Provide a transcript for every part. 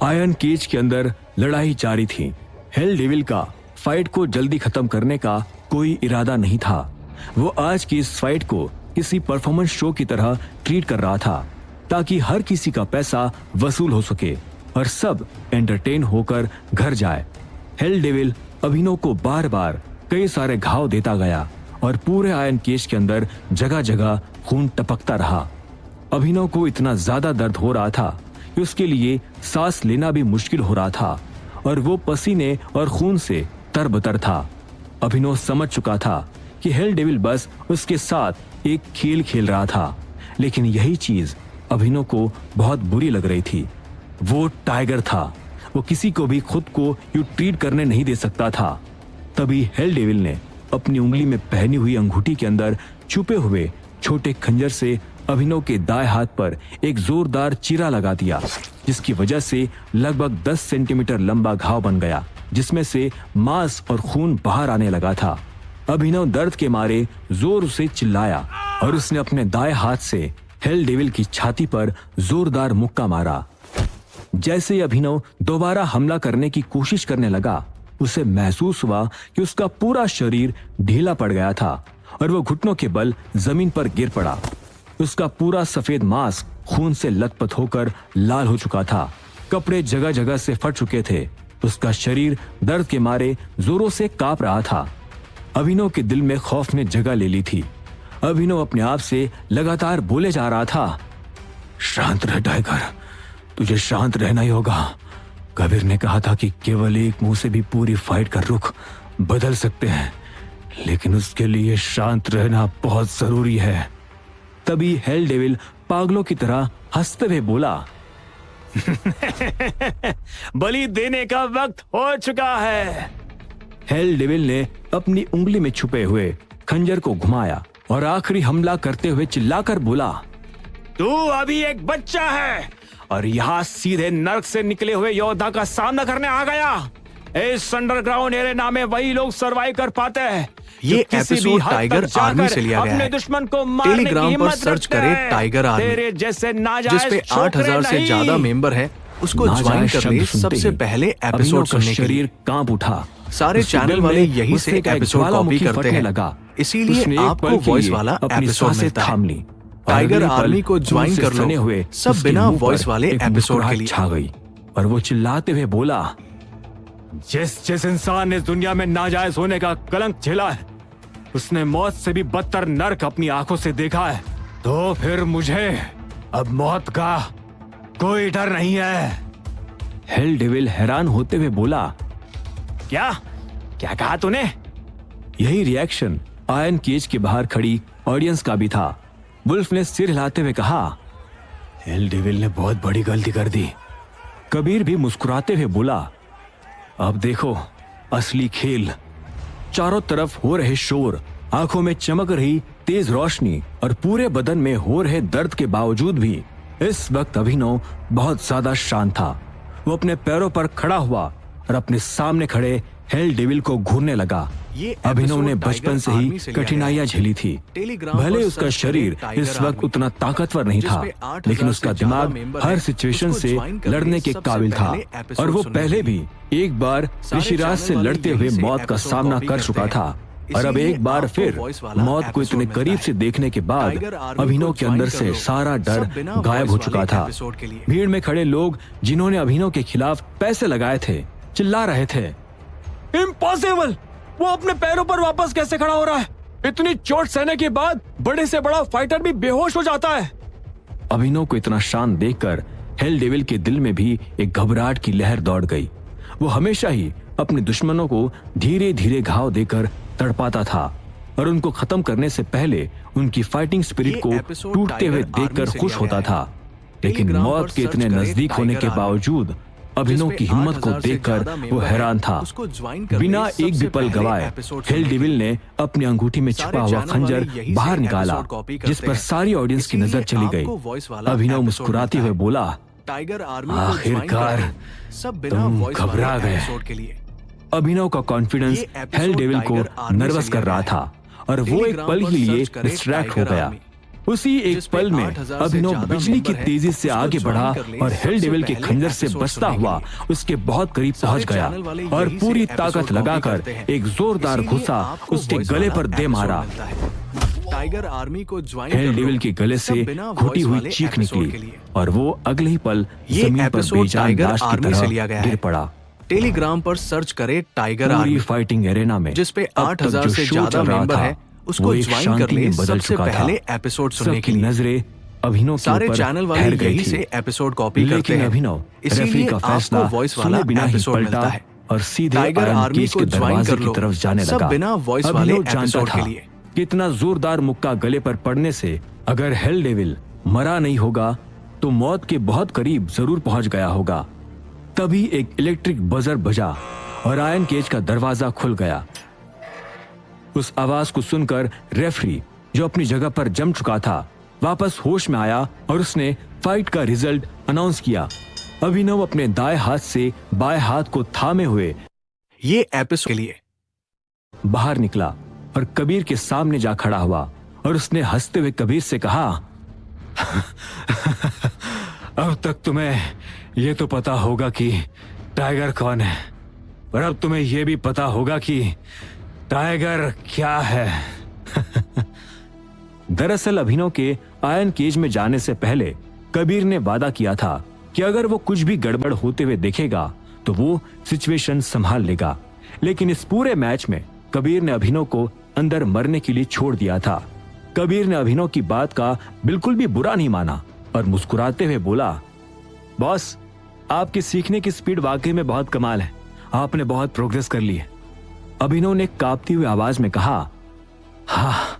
Iron cage के अंदर लड़ाई जारी थी। हेल डेविल का फाइट को जल्दी खत्म करने का कोई इरादा नहीं था। वो आज की इस फाइट को किसी परफॉर्मेंस शो की तरह ट्रीट कर रहा था, ताकि हर किसी का पैसा वसूल हो सके और सब एंटरटेन होकर घर जाए। हेल डेविल अभिनव को बार बार कई सारे घाव देता गया और पूरे आयरन केज के अंदर जगह जगह खून टपकता रहा। अभिनव को इतना ज्यादा दर्द हो रहा था कि उसके लिए सांस लेना भी मुश्किल हो रहा था और वो पसीने और खून से तरबतर था। अभिनव समझ चुका था कि हेल डेविल बस उसके साथ एक खेल खेल रहा था, लेकिन यही चीज अभिनव को बहुत बुरी लग रही थी। वो टाइगर था, वो किसी को भी खुद को यूं ट्रीट करने नहीं दे सकता था। तभी हेल डेविल ने अपनी उंगली में पहनी हुई अंगूठी के अंदर छुपे हुए छोटे खंजर से अभिनव के दाएं हाथ पर एक जोरदार चीरा लगा दिया, जिसकी वजह से लगभग 10 सेंटीमीटर लंबा घाव बन गया, जिसमें से मांस और खून बाहर आने लगा था। अभिनव दर्द के मारे जोर से चिल्लाया और उसने अपने दाएं हाथ से हेल डेविल की छाती पर जोरदार मुक्का मारा। जैसे ही अभिनव दोबारा हमला करने की कोशिश करने लगा, उसे महसूस हुआ कि उसका पूरा शरीर ढीला पड़ गया था और वो घुटनों के बल जमीन पर गिर पड़ा। उसका पूरा सफेद मांस खून से लथपथ होकर लाल हो चुका था। कपड़े जगह जगह से फट चुके थे। उसका शरीर दर्द के मारे जोरों से कांप रहा था। अभिनव के दिल में खौफ ने जगह ले ली थी। अभिनव अपने आप से लगातार बोले जा रहा था, शांत रह टाइगर, तुझे शांत रहना ही होगा। कबीर ने कहा था कि केवल एक मुंह से भी पूरी फाइट का रुख बदल सकते हैं, लेकिन उसके लिए शांत रहना बहुत जरूरी है। तभी हेल डेविल पागलों की तरह हंसते हुए बोला, बलि देने का वक्त हो चुका है। हेल डेविल ने अपनी उंगली में छुपे हुए खंजर को घुमाया और आखिरी हमला करते हुए चिल्लाकर बोला, तू अभी एक बच्चा है और यहाँ सीधे नर्क से निकले हुए योद्धा का सामना करने आ गया। इस अंडरग्राउंड एरिया में वही लोग सर्वाइव कर पाते हैं। ये एपिसोड टाइगर आर्मी से लिया गया है। दुश्मन को मारने की टेलीग्राम पर सर्च करें टाइगर आर्मी, जिसपे 8000 से ज्यादा मेंबर हैं। उसको ज्वाइन कर ले। सबसे पहले एपिसोड सुनने के लिए शरीर कांप उठा। सारे चैनल वाले यही से एपिसोड कॉपी करते हैं, इसीलिए आपको वॉइस वाला एपिसोड मिलता है। टाइगर आर्मी को ज्वाइन कर लो, सब बिना वॉइस वाले एपिसोड के लिए। छा गई और वो चिल्लाते हुए बोला, जिस इंसान ने इस दुनिया में नाजायज होने का कलंक झेला है, उसने मौत से भी बदतर नर्क अपनी आंखों से देखा है, तो फिर मुझे अब मौत का कोई डर नहीं है। हेल डेविल हैरान होते हुए बोला, क्या क्या कहा तूने? यही रिएक्शन आयरन केज के बाहर खड़ी ऑडियंस का भी था। वुल्फ ने सिर हिलाते हुए कहा, हेल डेविल ने बहुत बड़ी गलती कर दी। कबीर भी मुस्कुराते हुए बोला, अब देखो असली खेल। चारों तरफ हो रहे शोर, आंखों में चमक रही तेज रोशनी और पूरे बदन में हो रहे दर्द के बावजूद भी इस वक्त अभिनव बहुत ज्यादा शांत था। वो अपने पैरों पर खड़ा हुआ और अपने सामने खड़े हेल डेविल को घूरने लगा। अभिनव ने बचपन से ही कठिनाइयां झेली थी। भले उसका शरीर इस वक्त उतना ताकतवर नहीं था, लेकिन उसका दिमाग हर सिचुएशन से लड़ने के काबिल था और वो पहले भी एक बार ऋषिराज से लड़ते हुए मौत का सामना कर चुका था। और अब एक बार फिर मौत को इतने करीब से देखने के बाद अभिनव के अंदर से सारा डर गायब हो चुका था। भीड़ में खड़े लोग जिन्होंने अभिनव के खिलाफ पैसे लगाए थे चिल्ला रहे थे, इम्पॉसिबल, वो अपने पैरों पर वापस कैसे खड़ा हो रहा है? इतनी चोट सहने के बाद बड़े से बड़ा फाइटर भी बेहोश हो जाता है। अभिनव को इतना शांत देखकर हेल डेविल के दिल में भी एक घबराहट की लहर दौड़ गई। वो हमेशा ही अपने दुश्मनों को धीरे धीरे घाव देकर तड़पाता था और उनको खत्म करने से पहले उनकी फाइटिंग स्पिरिट को टूटते हुए देखकर खुश होता था। लेकिन मौत के इतने नजदीक होने के बावजूद अभिनव की हिम्मत को देखकर वो हैरान था। बिना एक भी पल गवाए हेल डेविल ने अपनी अंगूठी में छिपा हुआ खंजर बाहर निकाला, जिस पर सारी ऑडियंस की नजर चली गई। अभिनव मुस्कुराते हुए बोला, आखिरकार तुम घबरा गए। अभिनव का कॉन्फिडेंस हेल डेविल को नर्वस कर रहा था और वो एक पल के लिए डिस्ट्रैक्ट हो गया। उसी एक पल में अभिनव बिजली की तेजी से आगे बढ़ा और हेल डेविल के खंजर से बचता हुआ उसके बहुत करीब पहुंच गया और पूरी ताकत लगाकर एक जोरदार घुसा उसके गले पर दे मारा। टाइगर आर्मी को ज्वाइन हेल डेविल के गले से घुटी हुई चीख निकली और वो अगले ही पल जमीन पर बेजान लाश की तरह गिर पड़ा। टेलीग्राम पर सर्च करे टाइगर आर्मी फाइटिंग एरेना में, जिसपे 8000 से ज्यादा मेंबर है, उसको ज्वाइन कर ले सबसे पहले एपिसोड सुनने के लिए। नजरें अभिनव सारे चैनल वाले यही से एपिसोड कॉपी करते हैं, अभिनव इसीलिए आपको वॉइस वाला एपिसोड मिलता है और सीधे टाइगर आर्मी को ज्वाइन कर लो, तरफ जाने लगा। सब बिना वॉइस वाले एपिसोड के लिए। कितना जोरदार मुक्का गले पर पड़ने से अगर हेल डेविल मरा नहीं होगा तो मौत के बहुत करीब जरूर पहुंच गया होगा। तभी एक इलेक्ट्रिक बजर बजा और आयरन केज का दरवाजा खुल गया। उस आवाज को सुनकर रेफरी, जो अपनी जगह पर जम चुका था, वापस होश में आया और उसने फाइट का रिजल्ट अनाउंस किया। अभिनव अपने दाएं हाथ से बाएं हाथ को थामे हुए ये एपिसोड के लिए बाहर निकला और कबीर के सामने जा खड़ा हुआ और उसने हंसते हुए कबीर से कहा, अब तक तुम्हें यह तो पता होगा कि टाइगर कौन है, पर अब तुम्हें यह भी पता होगा कि टाइगर क्या है। दरअसल अभिनव के आयरन केज में जाने से पहले कबीर ने वादा किया था कि अगर वो कुछ भी गड़बड़ होते हुए देखेगा तो वो सिचुएशन संभाल लेगा। लेकिन इस पूरे मैच में कबीर ने अभिनव को अंदर मरने के लिए छोड़ दिया था। कबीर ने अभिनव की बात का बिल्कुल भी बुरा नहीं माना और मुस्कुराते हुए बोला, बॉस, आपकी सीखने की स्पीड वाकई में बहुत कमाल है, आपने बहुत प्रोग्रेस कर ली है। अभिनव ने कांपती हुई आवाज में कहा, हाँ,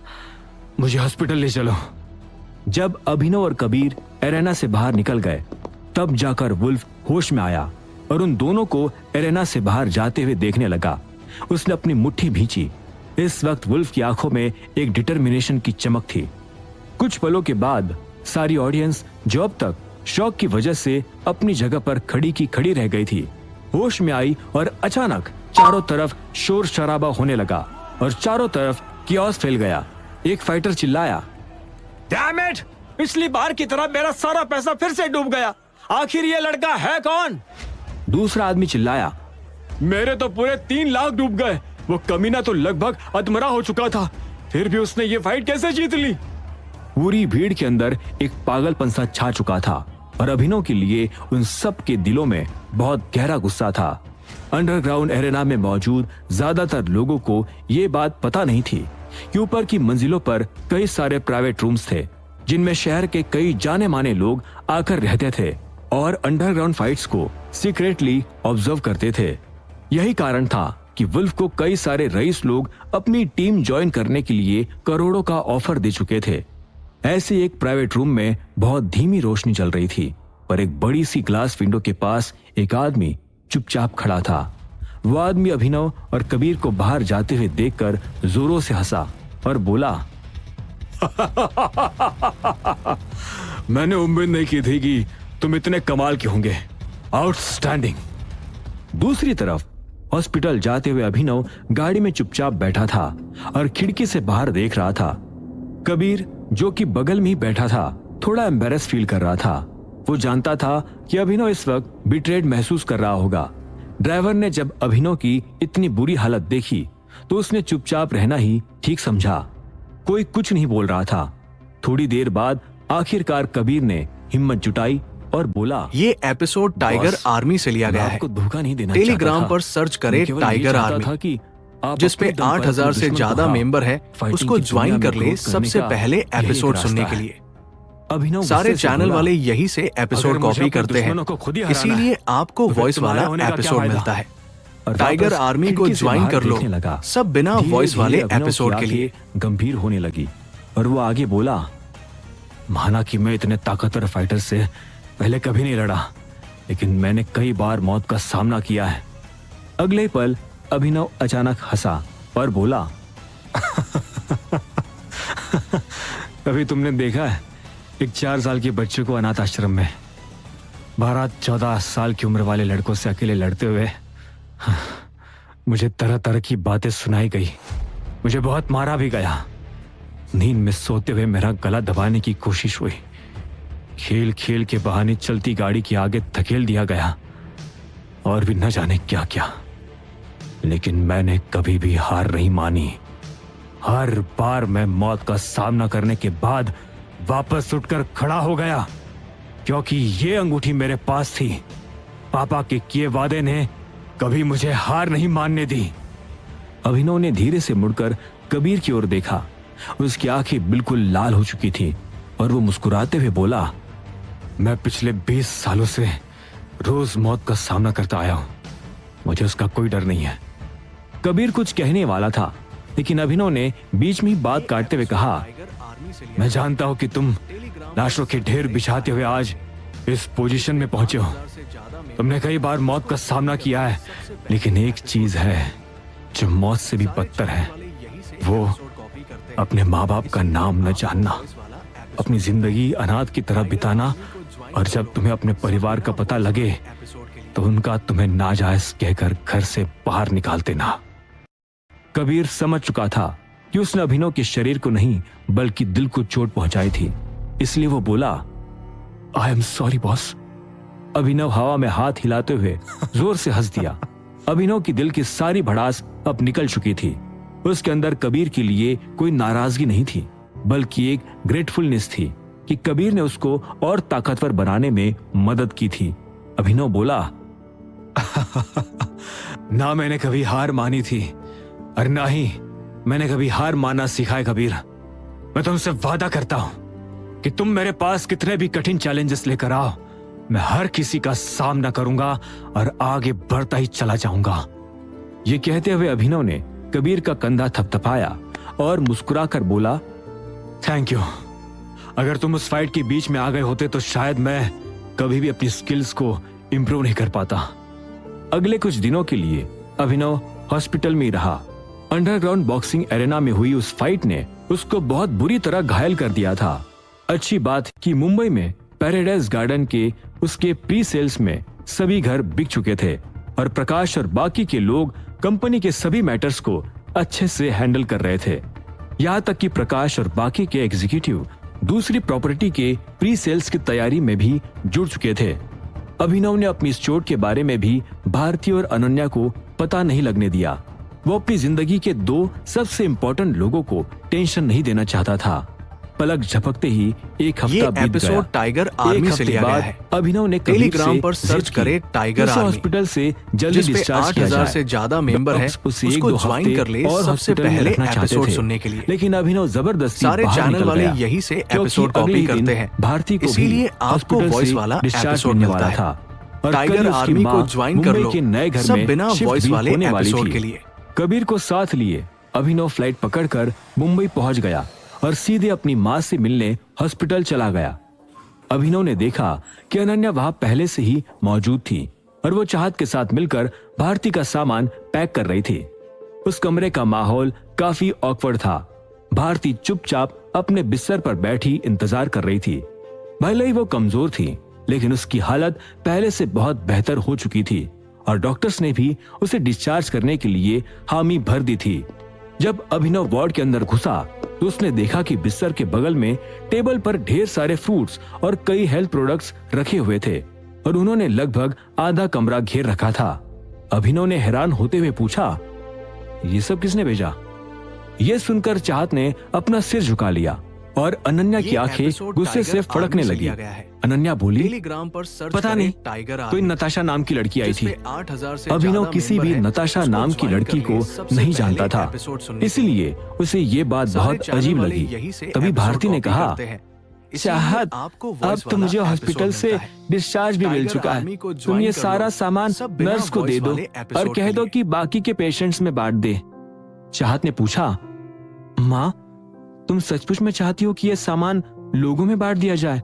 मुझे हॉस्पिटल ले चलो। जब अभिनव और कबीर एरेना से बाहर निकल गए तब जाकर वुल्फ होश में आया और उन दोनों को एरेना से बाहर जाते हुए देखने लगा। उसने अपनी मुट्ठी भींची। इस वक्त वुल्फ की आंखों में एक डिटर्मिनेशन की चमक थी। कुछ पलों के बाद सारी ऑडियंस, जो अब तक शौक की वजह से अपनी जगह पर खड़ी की खड़ी रह गई थी, होश में आई और अचानक चारों तरफ शोर शराबा होने लगा और चारों तरफ कियोस फैल गया। एक फाइटर चिल्लाया, डैम इट! पिछली बार की तरह मेरा सारा पैसा फिर से डूब गया। आखिर ये लड़का है कौन? दूसरा आदमी चिल्लाया, मेरे तो पूरे 3 लाख डूब गए। वो कमीना तो लगभग अधमरा हो चुका था, फिर भी उसने ये फाइट कैसे जीत ली? पूरी भीड़ के अंदर एक पागलपन सा छा चुका था और अभिनव के लिए उन सब के दिलों में बहुत गहरा गुस्सा था। अंडरग्राउंड एरेना में मौजूद ज्यादातर लोगों को ये बात पता नहीं थी कि ऊपर की मंजिलों पर कई सारे प्राइवेट रूम्स थे जिनमें शहर के कई जाने माने लोग आकर रहते थे और अंडरग्राउंड फाइट्स को सीक्रेटली ऑब्जर्व करते थे। यही कारण था कि वुल्फ को कई सारे रईस लोग अपनी टीम ज्वाइन करने के लिए करोड़ों का ऑफर दे चुके थे। ऐसे एक प्राइवेट रूम में बहुत धीमी रोशनी चल रही थी, पर एक बड़ी सी ग्लास विंडो के पास एक आदमी चुपचाप खड़ा था। वो आदमी अभिनव और कबीर को बाहर जाते हुए देखकर जोरों से हंसा और बोला, मैंने उम्मीद नहीं की थी कि तुम इतने कमाल के होंगे। आउटस्टैंडिंग। दूसरी तरफ हॉस्पिटल जाते हुए अभिनव गाड़ी में चुपचाप बैठा था और खिड़की से बाहर देख रहा था। कबीर, जो कि बगल में ही बैठा था, थोड़ा एम्बेरस फील कर रहा था। वो जानता था कि अभिनव इस वक्त बिट्रेड महसूस कर रहा होगा। ड्राइवर ने जब अभिनव की इतनी बुरी हालत देखी तो उसने चुपचाप रहना ही ठीक समझा। कोई कुछ नहीं बोल रहा था। थोड़ी देर बाद आखिरकार कबीर ने हिम्मत जुटाई और बोला, ये एपिसोड टाइगर आर्मी से लिया गया है। आपको धोखा नहीं देना। टेलीग्राम पर सर्च करे टाइगर आर्मी, जिसपे 8000 से ज्यादा मेंबर है, उसको ज्वाइन कर ले सबसे पहले एपिसोड सुनने के लिए। सारे चैनल वाले यही से एपिसोड कॉपी करते हैं, इसीलिए आपको वॉइस वाला एपिसोड मिलता है। टाइगर आर्मी को ज्वाइन कर लो, सब बिना वॉइस वाले एपिसोड के लिए। गंभीर होने लगी और वो आगे बोला, माना कि मैं इतने ताकतवर फाइटर से पहले कभी नहीं लड़ा, लेकिन मैंने कई बार मौत का सामना किया है। अगले पल अभिनव अचानक हंसा और बोला, कभी तुमने देखा है एक 4 साल के बच्चे को अनाथ आश्रम में 12-14 साल की उम्र वाले लड़कों से अकेले लड़ते हुए? मुझे तरह तरह की बातें सुनाई गई, मुझे बहुत मारा भी गया, नींद में सोते हुए मेरा गला दबाने की कोशिश हुई। खेल खेल के बहाने चलती गाड़ी के आगे धकेल दिया गया और भी न जाने क्या क्या, लेकिन मैंने कभी भी हार नहीं मानी। हर बार मैं मौत का सामना करने के बाद वापस उठकर खड़ा हो गया, क्योंकि ये अंगूठी मेरे पास थी। पापा के किए वादे ने कभी मुझे हार नहीं मानने दी। अभिनव ने धीरे से मुड़कर कबीर की ओर देखा। उसकी आंखें बिल्कुल लाल हो चुकी थी और वो मुस्कुराते हुए बोला, मैं पिछले 20 सालों से रोज मौत का सामना करता आया हूं, मुझे उसका कोई डर नहीं है। कबीर कुछ कहने वाला था, लेकिन अभिनव ने बीच में ही बात काटते हुए कहा, मैं जानता हूं कि तुम लाशों के ढेर बिछाते हुए आज इस पोजीशन में पहुंचे हो। तुमने कई बार मौत का सामना किया है, लेकिन एक चीज है जो मौत से भी बदतर है, वो अपने माँ बाप का नाम न जानना, अपनी जिंदगी अनाथ की तरह बिताना, और जब तुम्हें अपने परिवार का पता लगे तो उनका तुम्हें नाजायज कहकर घर से बाहर निकाल देना। कबीर समझ चुका था कि उसने अभिनव के शरीर को नहीं बल्कि दिल को चोट पहुंचाई थी, इसलिए वो बोला, आई एम सॉरी बॉस। अभिनव हवा में हाथ हिलाते हुए जोर से हंस दिया। अभिनव की दिल की सारी भड़ास अब निकल चुकी थी। उसके अंदर कबीर के लिए कोई नाराजगी नहीं थी, बल्कि एक ग्रेटफुलनेस थी कि कबीर ने उसको और ताकतवर बनाने में मदद की थी। अभिनव बोला, ना मैंने कभी हार मानी थी और ना ही मैंने कभी हार मानना सीखा है कबीर। मैं तुमसे वादा करता हूं कि तुम मेरे पास कितने भी कठिन चैलेंजेस लेकर आओ, मैं हर किसी का सामना करूंगा और आगे बढ़ता ही चला जाऊंगा। ये कहते हुए अभिनव ने कबीर का कंधा थपथपाया और मुस्कुराकर बोला, थैंक यू। अगर तुम उस फाइट के बीच में आ गए होते तो शायद मैं कभी भी अपनी स्किल्स को इंप्रूव नहीं कर पाता। अगले कुछ दिनों के लिए अभिनव हॉस्पिटल में ही रहा। अंडरग्राउंड बॉक्सिंग एरेना में हुई उस फाइट ने उसको बहुत बुरी तरह घायल कर दिया था। अच्छी बात कि मुंबई में पैराडाइज गार्डन के उसके प्री सेल्स में सभी घर बिक चुके थे और प्रकाश और बाकी के लोग कंपनी के सभी मैटर्स को अच्छे से हैंडल कर रहे थे। यहाँ तक कि प्रकाश और बाकी के एग्जीक्यूटिव दूसरी प्रॉपर्टी के प्री सेल्स की तैयारी में भी जुड़ चुके थे। अभिनव ने अपनी इस चोट के बारे में भी भारती और अनन्या को पता नहीं लगने दिया। वो अपनी जिंदगी के 2 सबसे इम्पोर्टेंट लोगों को टेंशन नहीं देना चाहता था। पलक झपकते ही एक हफ्ता बीत गया। एपिसोड टाइगर आर्मी से लिया गया है। अभिनव ने टेलीग्राम पर सर्च करे टाइगर आर्मी। हॉस्पिटल से जल्दी डिस्चार्ज किया जाए। 8,000 से ज्यादा मेंबर हैं, उसको ज्वाइन कर ले सबसे पहले एपिसोड सुनने के लिए। लेकिन अभिनव जबरदस्ती सारे चैनल वाले यही से एपिसोड कॉपी करते हैं। भारती को इसीलिए आपको वॉइस वाला एपिसोड मिलता है। टाइगर आर्मी को ज्वाइन कर लो के नए घर सब में बिना वॉइस वाले एपिसोड के लिए। कबीर को साथ लिए अभिनव फ्लाइट पकड़कर मुंबई पहुंच गया और सीधे अपनी माँ से मिलने हॉस्पिटल चला गया। अभिनव ने देखा कि अनन्या वहां पहले से ही मौजूद थी और वो चाहत के साथ मिलकर भारती का सामान पैक कर रही थी। उस कमरे का माहौल काफी ऑकवर्ड था। भारती चुपचाप अपने बिस्तर पर बैठी इंतजार कर रही थी। भले ही वो कमजोर थी, लेकिन उसकी हालत पहले से बहुत बेहतर हो चुकी थी और डॉक्टर्स ने भी उसे डिस्चार्ज करने के लिए हामी भर दी थी। जब अभिनव वार्ड के अंदर घुसा तो उसने देखा कि बिस्तर के बगल में टेबल पर ढेर सारे फ्रूट्स और कई हेल्थ प्रोडक्ट्स रखे हुए थे और उन्होंने लगभग आधा कमरा घेर रखा था। अभिनव ने हैरान होते हुए पूछा, ये सब किसने भेजा? ये सुनकर चाहत ने अपना सिर झुका लिया और अनन्या की आंखें गुस्से से फड़कने लगी। अनन्या बोली, टेलीग्राम पर सर्च पता नहीं, कोई नताशा नाम की लड़की आई थी। अभिनव किसी भी नताशा नाम की लड़की को नहीं जानता था, इसलिए उसे ये बात बहुत अजीब लगी। तभी भारती ने कहा, चाहत, अब तो मुझे हॉस्पिटल से डिस्चार्ज भी मिल चुका है। तुम ये सारा सामान नर्स को दे दो और कह दो कि बाकी के पेशेंट्स में बांट दे। चाहत ने पूछा, माँ, तुम सचमुच में चाहती हो कि यह सामान लोगों में बांट दिया जाए?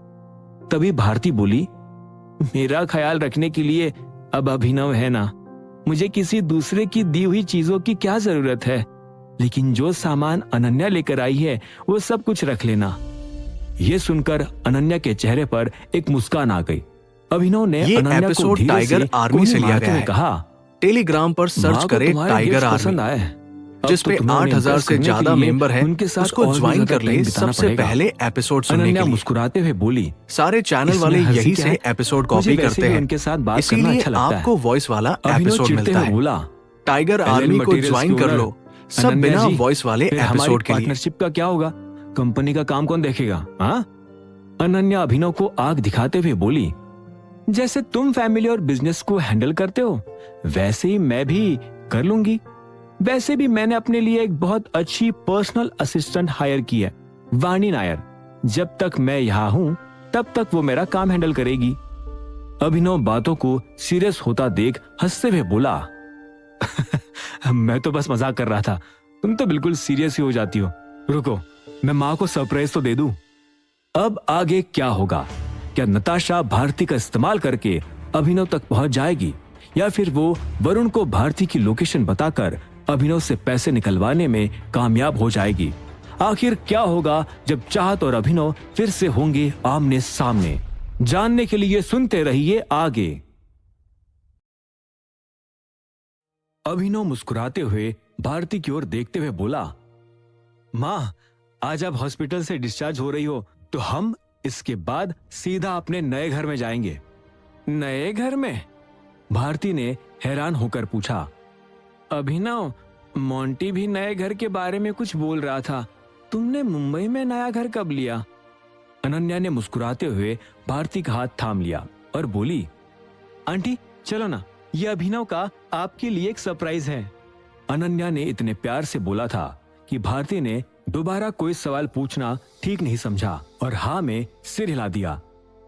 तभी भारती बोली, मेरा ख्याल रखने के लिए अब अभिनव है ना, मुझे किसी दूसरे की दी हुई चीजों की क्या जरूरत है। लेकिन जो सामान अनन्या लेकर आई है वो सब कुछ रख लेना। ये सुनकर अनन्या के चेहरे पर एक मुस्कान आ गई। अभिनव ने अनन्या को धीरे टाइगर आर्मी से लिया गया है। कहा, टेलीग्राम पर सर्च करे टाइगर आर्मी। जिसपे 8,000 से ज्यादा मेंबर हैं, उसको ज्वाइन कर ले। सबसे पहले एपिसोड सुनने के लिए। मुस्कुराते हुए बोली, सारे चैनल वाले यही से एपिसोड कॉपी करते हैं, इसीलिए आपको वॉइस वाला एपिसोड मिलता है। बोला, टाइगर आर्मी को ज्वाइन कर लो, सब बिना वॉइस वाले एपिसोड के लिए। पार्टनरशिप का क्या होगा? कंपनी का काम कौन देखेगा? हाँ? अनन्या अभिनव को आग दिखाते हुए बोली, जैसे तुम फैमिली और बिजनेस को हैंडल करते हो वैसे ही मैं भी कर लूंगी। वैसे भी मैंने अपने लिए एक बहुत अच्छी पर्सनल असिस्टेंट हायर की है, वाणी नायर। जब तक मैं यहाँ हूँ तब तक वो मेरा काम हैंडल करेगी। अभिनव बातों को सीरियस होता देख हंसते हुए बोला, मैं तो बस मजाक कर रहा था, तुम तो बिल्कुल सीरियस ही हो जाती हो। रुको, मैं माँ को सरप्राइज तो दे दूं। अब आगे क्या होगा? क्या नताशा भारती का इस्तेमाल करके अभिनव तक पहुंच जाएगी, या फिर वो वरुण को भारती की लोकेशन बताकर अभिनव से पैसे निकलवाने में कामयाब हो जाएगी? आखिर क्या होगा जब चाहत और अभिनव फिर से होंगे आमने सामने? जानने के लिए सुनते रहिए आगे। अभिनव मुस्कुराते हुए भारती की ओर देखते हुए बोला, माँ, आज आप हॉस्पिटल से डिस्चार्ज हो रही हो तो हम इसके बाद सीधा अपने नए घर में जाएंगे। नए घर में? भारती ने हैरान होकर पूछा। अभिनव, मोंटी भी नए घर के बारे में कुछ बोल रहा था, तुमने मुंबई में नया घर कब लिया? अनन्या ने मुस्कुराते हुए भारती का हाथ थाम लिया और बोली, आंटी चलो ना, ये अभिनव का आपके लिए एक सरप्राइज है। अनन्या ने इतने प्यार से बोला था कि भारती ने दोबारा कोई सवाल पूछना ठीक नहीं समझा और हाँ में सिर हिला दिया।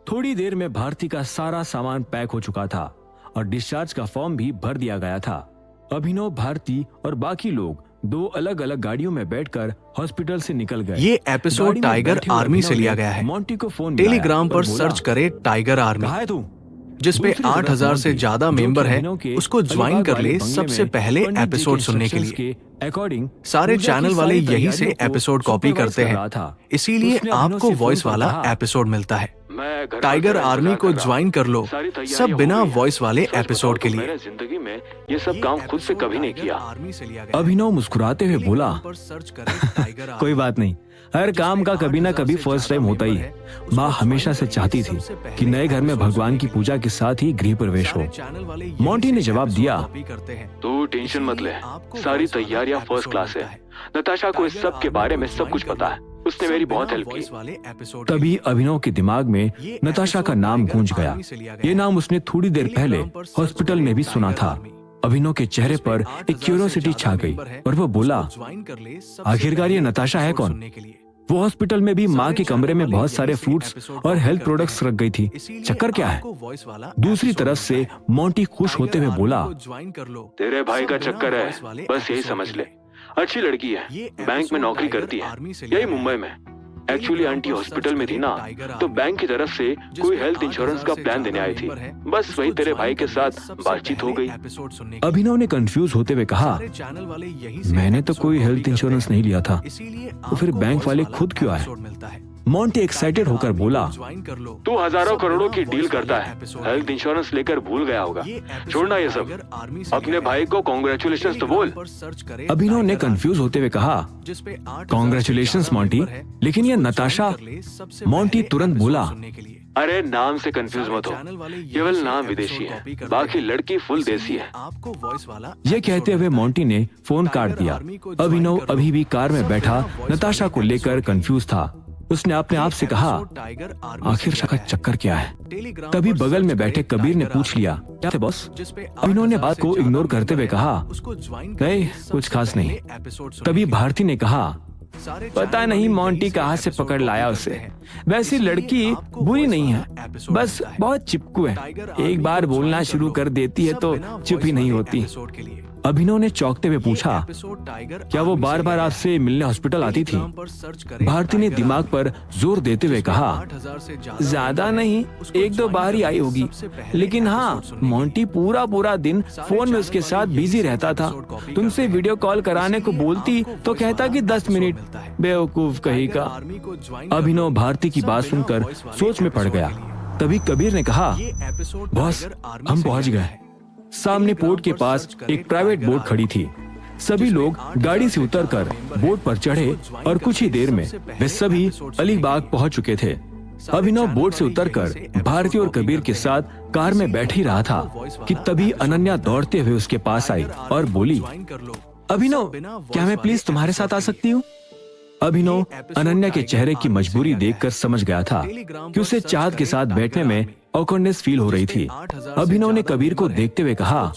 थोड़ी देर में भारती का सारा सामान पैक हो चुका था और डिस्चार्ज का फॉर्म भी भर दिया गया था। अभिनव, भारती और बाकी लोग दो अलग अलग गाड़ियों में बैठकर हॉस्पिटल से निकल गए। ये एपिसोड टाइगर आर्मी से लिया गया है। मोंटी को फोन टेलीग्राम पर सर्च करे टाइगर आर्मी, कहाँ है तू? जिसपे 8,000 से ज्यादा मेंबर हैं, उसको ज्वाइन कर ले सबसे पहले एपिसोड सुनने के लिए। अकॉर्डिंग सारे चैनल वाले यही से एपिसोड कॉपी करते हैं, इसीलिए आपको वॉइस वाला एपिसोड मिलता है। टाइगर आर्मी को ज्वाइन कर लो, सब बिना वॉइस वाले एपिसोड के लिए। जिंदगी में ये सब काम खुद से कभी नहीं किया। अभिनव मुस्कुराते हुए बोला, कोई बात नहीं, हर काम का कभी ना कभी फर्स्ट टाइम होता ही है। माँ हमेशा से चाहती थी कि नए घर में भगवान की पूजा के साथ ही गृह प्रवेश हो। मोंटी ने जवाब दिया, तू टेंशन मत ले, सारी तैयारियां फर्स्ट क्लास है। नताशा को इस सब के बारे में सब कुछ पता है, उसने मेरी बहुत हेल्प की। तभी अभिनव के दिमाग में नताशा का नाम गूंज गया। ये नाम उसने थोड़ी देर पहले हॉस्पिटल में भी सुना था। अभिनव के चेहरे पर एक क्यूरियोसिटी छा गई और वो बोला, आखिरकार ये नताशा है कौन? वो हॉस्पिटल में भी माँ के कमरे में बहुत सारे फ्रूट्स और हेल्थ प्रोडक्ट्स रख गई थी, चक्कर क्या है? दूसरी तरफ से मोंटी खुश होते हुए बोला, तेरे भाई का चक्कर है, बस यही समझ ले। अच्छी लड़की है, बैंक में नौकरी करती है, यही मुंबई में। एक्चुअली आंटी हॉस्पिटल में थी ना, तो बैंक की तरफ से कोई हेल्थ इंश्योरेंस का प्लान देने आई थी, बस वही तेरे भाई के साथ बातचीत हो गई। अभिनव ने कंफ्यूज होते हुए कहा, मैंने तो कोई हेल्थ इंश्योरेंस नहीं लिया था, तो फिर बैंक वाले खुद क्यों आए? मोंटी एक्साइटेड होकर बोला, तू हजारों करोड़ों की डील करता है, हेल्थ इंश्योरेंस लेकर भूल गया होगा, छोड़ना ये सब, अपने भाई को कॉन्ग्रेचुलेशंस तो बोल। अभिनव ने कंफ्यूज होते हुए कहा, कॉन्ग्रेचुलेशंस मोंटी, लेकिन ये नताशा? मोंटी तुरंत बोला, अरे नाम से कंफ्यूज मत हो, केवल नाम विदेशी है, बाकी लड़की फुल देसी है। ये कहते हुए मोंटी ने फोन काट दिया। अभिनव अभी भी कार में बैठा नताशा को लेकर कंफ्यूज था। उसने अपने आप से कहा, आखिर का चक्कर क्या है? तभी बगल में बैठे कबीर ने पूछ लिया, क्या थे बॉस? अभिनव ने बात को इग्नोर करते हुए कहा, नहीं कुछ खास नहीं। तभी भारती ने कहा, पता नहीं मोंटी कहाँ से पकड़ लाया उसे, वैसी लड़की बुरी नहीं है, बस बहुत चिपकू है, एक बार बोलना शुरू कर देती है तो चुप ही नहीं होती। अभिनव ने चौंकते हुए पूछा, क्या वो बार बार आपसे मिलने हॉस्पिटल आती थी? भारती ने दिमाग पर जोर देते हुए कहा, ज्यादा नहीं, एक दो बार ही आई होगी, लेकिन हाँ, मोंटी पूरा दिन फोन में उसके साथ बिजी रहता था। तुमसे वीडियो कॉल कराने को बोलती तो कहता कि 10 मिनट, बेवकूफ कहीं का। अभिनव भारती की बात सुनकर सोच में पड़ गया। तभी कबीर ने कहा, बॉस हम पहुंच गए। सामने पोर्ट के पास एक प्राइवेट बोट खड़ी थी। सभी लोग गाड़ी से उतरकर बोट पर चढ़े और कुछ ही देर में वे सभी अलीबाग पहुंच चुके थे। अभिनव बोट से उतरकर भारती और कबीर के साथ कार में बैठ ही रहा था कि तभी अनन्या दौड़ते हुए उसके पास आई और बोली, अभिनव, क्या मैं प्लीज तुम्हारे साथ आ सकती हूँ? अभिनव अनन्या के चेहरे की मजबूरी देखकर समझ गया था कि उसे चाहत के साथ बैठने में ऑकवर्डनेस फील हो रही थी। अभिनव ने कबीर को देखते हुए कहा,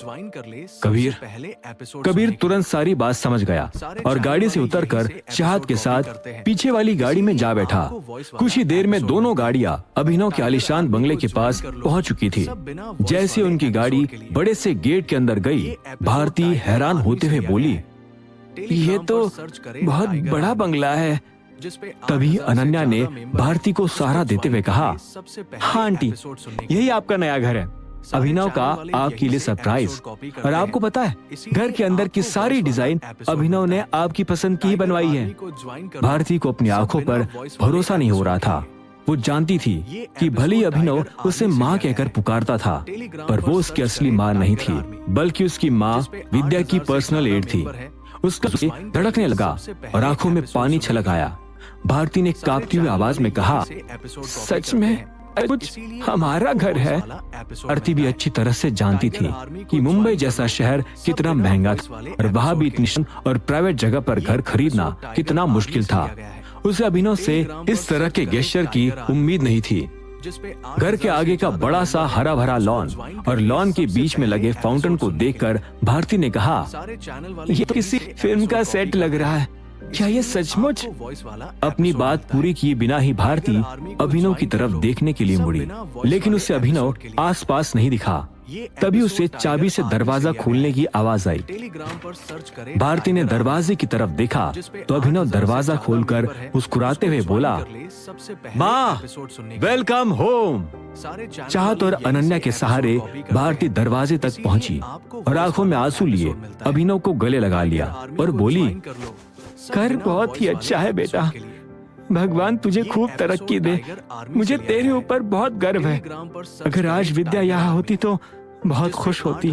कबीर तुरंत सारी बात समझ गया और गाड़ी से उतरकर चाहत के साथ पीछे वाली गाड़ी में जा बैठा। कुछ ही देर में दोनों गाड़ियां अभिनव के आलीशान बंगले के पास पहुंच चुकी थी। जैसे उनकी गाड़ी बड़े से गेट के अंदर गई, भारती हैरान होते हुए बोली, ये तो बहुत बड़ा बंगला है। तभी अनन्या ने भारती को सहारा देते हुए कहा, हाँ आंटी, यही आपका नया घर है। अभिनव का आपके लिए सरप्राइज। और आपको पता है, घर के अंदर की सारी डिजाइन अभिनव ने आपकी पसंद की ही बनवाई है। भारती को अपनी आंखों पर भरोसा नहीं हो रहा था। वो जानती थी कि भले ही अभिनव उसे माँ कहकर पुकारता था, पर वो उसकी असली माँ नहीं थी, बल्कि उसकी माँ विद्या की पर्सनल एड थी। उसका धड़कने लगा और आंखों में पानी छलक आया। भारती ने कांपती हुई आवाज में कहा, सच में कुछ हमारा घर है। आरती भी अच्छी तरह से जानती थी कि मुंबई जैसा शहर कितना महंगा था और वहाँ भी इतनी और प्राइवेट जगह पर घर खरीदना कितना मुश्किल था। उसे अभिनव से इस तरह के गेस्चर की उम्मीद नहीं थी। घर के आगे का बड़ा सा हरा भरा लॉन और लॉन के बीच में लगे फाउंटेन को देखकर भारती ने कहा, ये किसी फिल्म का सेट लग रहा है। क्या ये सचमुच? अपनी बात पूरी किए बिना ही भारती अभिनव की तरफ देखने के लिए मुड़ी, लेकिन उसे अभिनव आसपास नहीं दिखा। तभी उसे चाबी से दरवाजा खोलने की आवाज आई। भारती ने दरवाजे की तरफ देखा तो अभिनव दरवाजा खोलकर मुस्कुराते हुए बोला, माँ, वेलकम होम। चाहत और अनन्या के सहारे भारती दरवाजे तक पहुंची और आंखों में आंसू लिए अभिनव को गले लगा लिया और बोली, घर बहुत ही अच्छा है बेटा, भगवान तुझे खूब तरक्की दे। मुझे तेरे ऊपर बहुत गर्व है। अगर आज विद्या यहाँ होती तो बहुत खुश होती।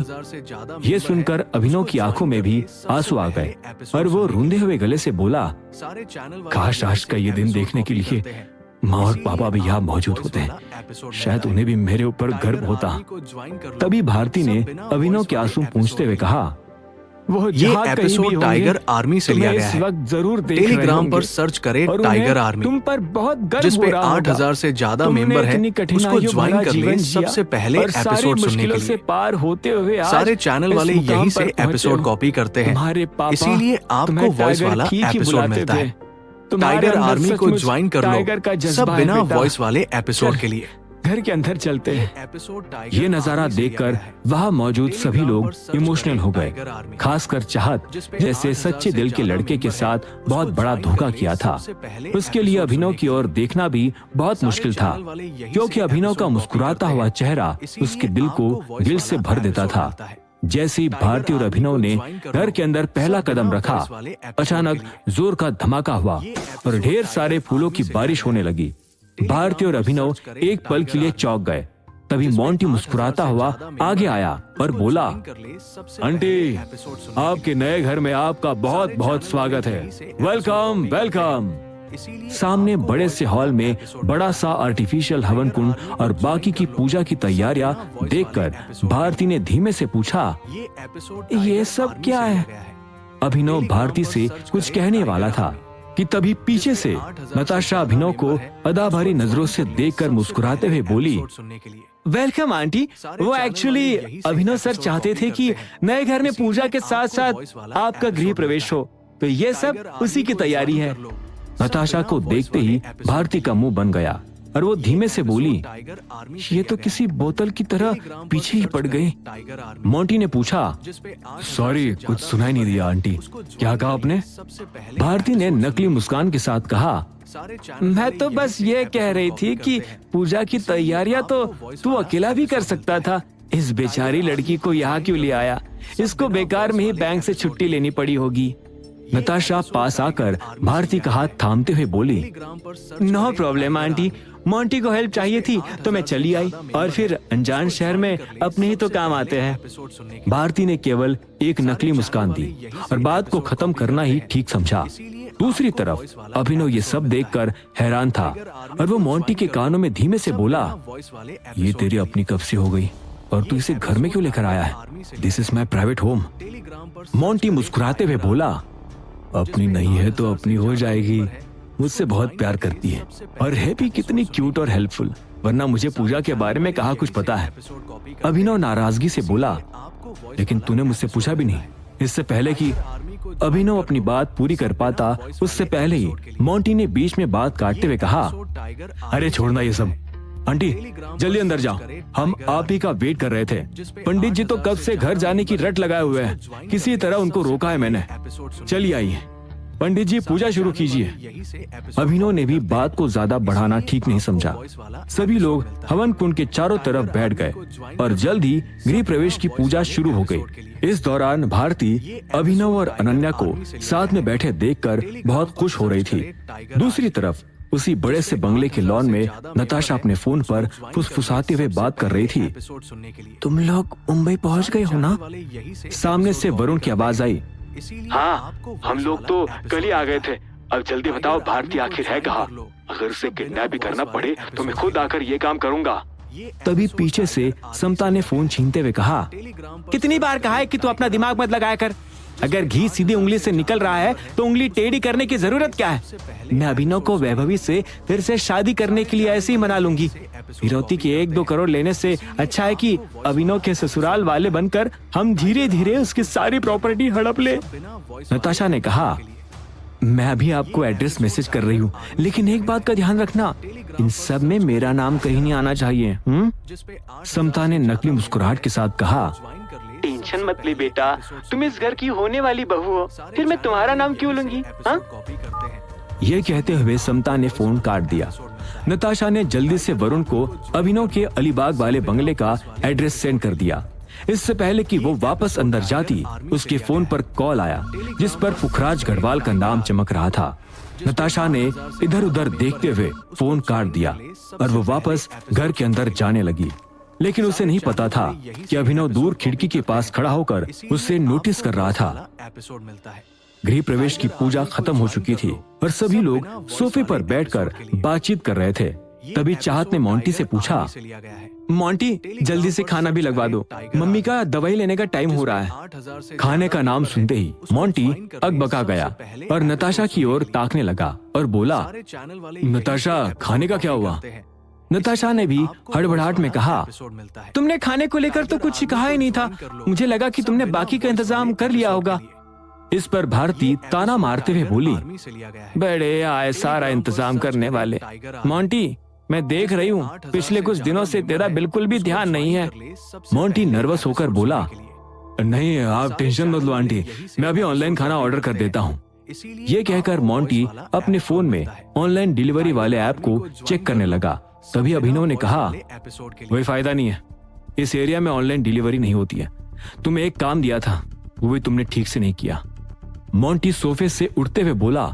ये सुनकर अभिनव की आंखों में भी आंसू आ गए और वो रोंदे हुए गले से बोला, काश आज का ये दिन देखने के लिए माँ और पापा भी यहाँ मौजूद होते हैं। शायद उन्हें भी मेरे ऊपर गर्व होता। तभी भारती ने अभिनव के आंसू पूंछते हुए कहा, वो ये एपिसोड टाइगर आर्मी से लिया गया है। जरूर टेलीग्राम पर सर्च करें टाइगर आर्मी, तुम पर बहुत गर्व जिसपे 8000 से ज्यादा मेंबर हैं। उसको ज्वाइन कर ले सबसे पहले एपिसोड सुनने के लिए। पार होते हुए सारे चैनल वाले यहीं से एपिसोड कॉपी करते हैं, इसीलिए आपको वॉइस वाला एपिसोड मिलता है। टाइगर आर्मी को ज्वाइन कर लो, सब बिना वॉइस वाले एपिसोड के लिए। घर के अंदर चलते हैं। ये नजारा देखकर वहाँ मौजूद सभी लोग इमोशनल हो गए, खासकर चाहत, जैसे सच्चे दिल के लड़के के साथ बहुत बड़ा धोखा किया था। उसके लिए अभिनव की ओर देखना भी बहुत मुश्किल था, क्योंकि अभिनव का मुस्कुराता हुआ चेहरा उसके दिल को दिल से भर देता था। जैसे ही भारती और अभिनव ने घर के अंदर पहला कदम रखा, अचानक जोर का धमाका हुआ और ढेर सारे फूलों की बारिश होने लगी। भारती और अभिनव एक पल के लिए चौंक गए। तभी मोंटी मुस्कुराता हुआ आगे आया और बोला, आंटी, आपके नए घर में आपका बहुत बहुत स्वागत है। Welcome welcome. सामने बड़े से हॉल में बड़ा सा आर्टिफिशियल हवन कुंड और बाकी की पूजा की तैयारियां देखकर भारती ने धीमे से पूछा, ये सब क्या है? अभिनव भारती से कुछ कहने वाला था कि तभी पीछे से नताशा अभिनव को अदा भरी नजरों से देखकर मुस्कुराते हुए बोली, वेलकम आंटी। वो एक्चुअली अभिनव सर चाहते थे कि नए घर में पूजा के साथ साथ आपका गृह प्रवेश हो, तो ये सब उसी की तैयारी है। नताशा को देखते ही भारती का मुंह बन गया और वो धीमे से बोली, ये तो किसी बोतल की तरह पीछे ही पड़ गई। मोंटी ने पूछा, सॉरी, कुछ सुनाई नहीं दिया आंटी, क्या कहा आपने? भारती ने नकली मुस्कान के साथ कहा, मैं तो बस ये कह रही थी कि पूजा की तैयारियां तो तू अकेला भी कर सकता था। इस बेचारी लड़की को यहाँ क्यों ले आया? इसको बेकार में ही बैंक से छुट्टी लेनी पड़ी होगी। नताशा पास आकर भारती का हाथ थामते हुए बोली, नो प्रॉब्लम आंटी, मोंटी को हेल्प चाहिए थी तो मैं चली आई, और फिर अनजान शहर में अपने ही तो काम आते हैं। भारती ने केवल एक नकली मुस्कान दी और बात को खत्म करना ही ठीक समझा। दूसरी तरफ अभिनव ये सब देखकर हैरान था और वो मोंटी के कानों में धीमे से बोला, ये तेरी अपनी कब से हो गई और तू इसे घर में क्यों लेकर आया है? This is my private home. Monty मुस्कुराते हुए बोला, अपनी नहीं है तो अपनी हो जाएगी। मुझसे बहुत प्यार करती है और है भी कितनी क्यूट और हेल्पफुल, वरना मुझे पूजा के बारे में कहाँ कुछ पता है। अभिनव नाराजगी से बोला, लेकिन तूने मुझसे पूछा भी नहीं। इससे पहले कि अभिनव अपनी बात पूरी कर पाता, उससे पहले ही मोंटी ने बीच में बात काटते हुए कहा, अरे छोड़ना ये सब, आंटी जल्दी अंदर जाओ, हम आप ही का वेट कर रहे थे। पंडित जी तो कब से घर जाने की रट लगाए हुए हैं, किसी तरह उनको रोका है मैंने। चलिए आइए पंडित जी, पूजा शुरू कीजिए। अभिनव ने भी बात को ज्यादा बढ़ाना ठीक नहीं समझा। सभी लोग हवन कुंड के चारों तरफ बैठ गए और जल्द ही गृह प्रवेश की पूजा शुरू हो गई। इस दौरान भारती अभिनव और अनन्या को साथ में बैठे देखकर बहुत खुश हो रही थी। दूसरी तरफ उसी बड़े से बंगले के लॉन में नताशा अपने फोन पर फुसफुसाते हुए बात कर रही थी। तुम लोग मुंबई पहुंच गए हो ना? सामने से वरुण की आवाज आई। हाँ, हम लोग तो कल ही आ गए थे। अब जल्दी बताओ भारती आखिर है कहाँ? अगर उसे किडनैप भी करना पड़े तो मैं खुद आकर ये काम करूंगा। तभी पीछे से समता ने फोन छीनते हुए कहा, कितनी बार कहा है कि तू अपना दिमाग मत लगाया कर। अगर घी सीधी उंगली से निकल रहा है तो उंगली टेढ़ी करने की जरूरत क्या है? मैं अभिनव को वैभवी से फिर से शादी करने के लिए ऐसे ही मना लूंगी। फिरौती के 1-2 करोड़ लेने से अच्छा है कि अभिनव के ससुराल वाले बनकर हम धीरे धीरे उसकी सारी प्रॉपर्टी हड़प ले। नताशा ने कहा, मैं अभी आपको एड्रेस मैसेज कर रही हूँ, लेकिन एक बात का ध्यान रखना, इन सब में मेरा नाम कहीं नहीं आना चाहिए। समता ने नकली मुस्कुराहट के साथ कहा, टेंशन मत ले बेटा, तुम इस घर की होने वाली बहू हो, फिर मैं तुम्हारा नाम क्यों लूंगी? ये कहते हुए समता ने फोन काट दिया। नताशा ने जल्दी से वरुण को अभिनव के अलीबाग वाले बंगले का एड्रेस सेंड कर दिया। इससे पहले कि वो वापस अंदर जाती, उसके फोन पर कॉल आया जिस पर पुखराज गढ़वाल का नाम चमक रहा था। नताशा ने इधर उधर देखते हुए फोन काट दिया और वो वापस घर के अंदर जाने लगी। लेकिन उसे नहीं पता था कि अभिनव दूर खिड़की के पास खड़ा होकर उसे नोटिस कर रहा था। गृह प्रवेश की पूजा खत्म हो चुकी थी और सभी लोग सोफे पर बैठकर बातचीत कर रहे थे। तभी चाहत ने मोंटी से पूछा, मोंटी जल्दी से खाना भी लगवा दो, मम्मी का दवाई लेने का टाइम हो रहा है। खाने का नाम सुनते ही मोंटी अकबका गया और नताशा की ओर ताकने लगा और बोला, नताशा खाने का क्या हुआ? नताशा ने भी हड़बड़ाहट में कहा, तुमने खाने को लेकर तो कुछ कहा ही नहीं था, मुझे लगा कि तुमने बाकी का इंतजाम कर लिया होगा। इस पर भारती ताना मारते हुए बोली, बड़े आए सारा इंतजाम करने वाले। मोंटी मैं देख रही हूँ पिछले कुछ दिनों से तेरा बिल्कुल भी ध्यान नहीं है। मोंटी नर्वस होकर बोला, नहीं आप टेंशन मत लो आंटी, मैं अभी ऑनलाइन खाना ऑर्डर कर देता हूँ। ये कहकर मोंटी अपने फोन में ऑनलाइन डिलीवरी वाले ऐप को चेक करने लगा। तभी अभिनव ने कहा, कोई फायदा नहीं है, इस एरिया में ऑनलाइन डिलीवरी नहीं होती है। तुम्हें एक काम दिया था, वो भी तुमने ठीक से नहीं किया। मोंटी सोफे से उठते हुए बोला,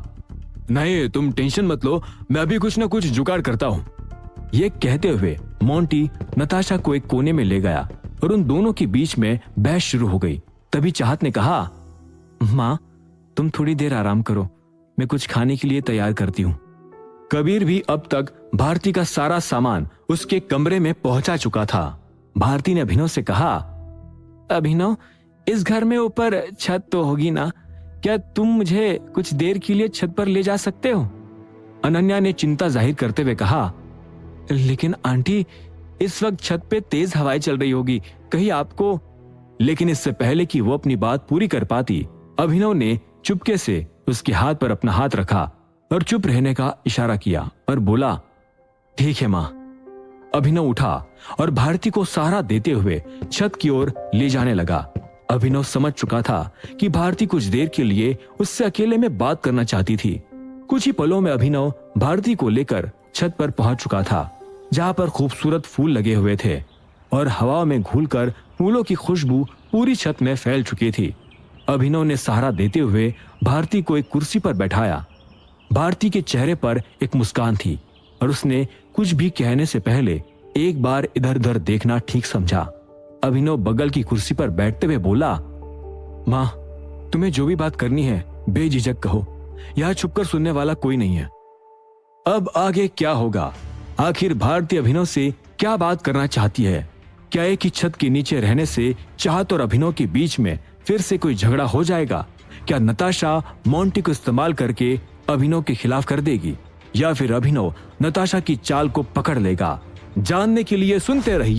नहीं तुम टेंशन मत लो, मैं अभी कुछ न कुछ जुगाड़ करता हूँ। ये कहते हुए मोंटी नताशा को एक कोने में ले गया और उन दोनों के बीच में बहस शुरू हो गई। तभी चाहत ने कहा, माँ तुम थोड़ी देर आराम करो, मैं कुछ खाने के लिए तैयार करती हूँ। कबीर भी अब तक भारती का सारा सामान उसके कमरे में पहुंचा चुका था। भारती ने अभिनव से कहा, अभिनव इस घर में ऊपर छत तो होगी ना, क्या तुम मुझे कुछ देर के लिए छत पर ले जा सकते हो? अनन्या ने चिंता जाहिर करते हुए कहा, लेकिन आंटी इस वक्त छत पे तेज हवाएं चल रही होगी, कहीं आपको। लेकिन इससे पहले कि वो अपनी बात पूरी कर पाती, अभिनव ने चुपके से उसके हाथ पर अपना हाथ रखा और चुप रहने का इशारा किया और बोला, ठीक है मां। अभिनव उठा और भारती को सहारा देते हुए छत की ओर ले जाने लगा। अभिनव समझ चुका था कि भारती कुछ देर के लिए उससे अकेले में बात करना चाहती थी। कुछ ही पलों में अभिनव भारती को लेकर छत पर पहुंच चुका था, जहां पर खूबसूरत फूल लगे हुए थे और हवा में घुलकर फूलों की खुशबू पूरी छत में फैल चुकी थी। अभिनव ने सहारा देते हुए भारती को एक कुर्सी पर बैठाया। भारती के चेहरे पर एक मुस्कान थी और उसने कुछ भी कहने से पहले एक बार इधर उधर देखना ठीक समझा। अभिनव बगल की कुर्सी पर बैठते हुए बोला, माँ, तुम्हें जो भी बात करनी है बेझिझक कहो, यहाँ छुपकर सुनने वाला कोई नहीं है। अब आगे क्या होगा? आखिर भारती अभिनव से क्या बात करना चाहती है? क्या एक ही छत के नीचे रहने से चाहत और अभिनव के बीच में फिर से कोई झगड़ा हो जाएगा? क्या नताशा मोंटी को इस्तेमाल करके अभिनव के खिलाफ कर देगी, या फिर अभिनव नताशा की चाल को पकड़ लेगा? जानने के लिए सुनते रहिए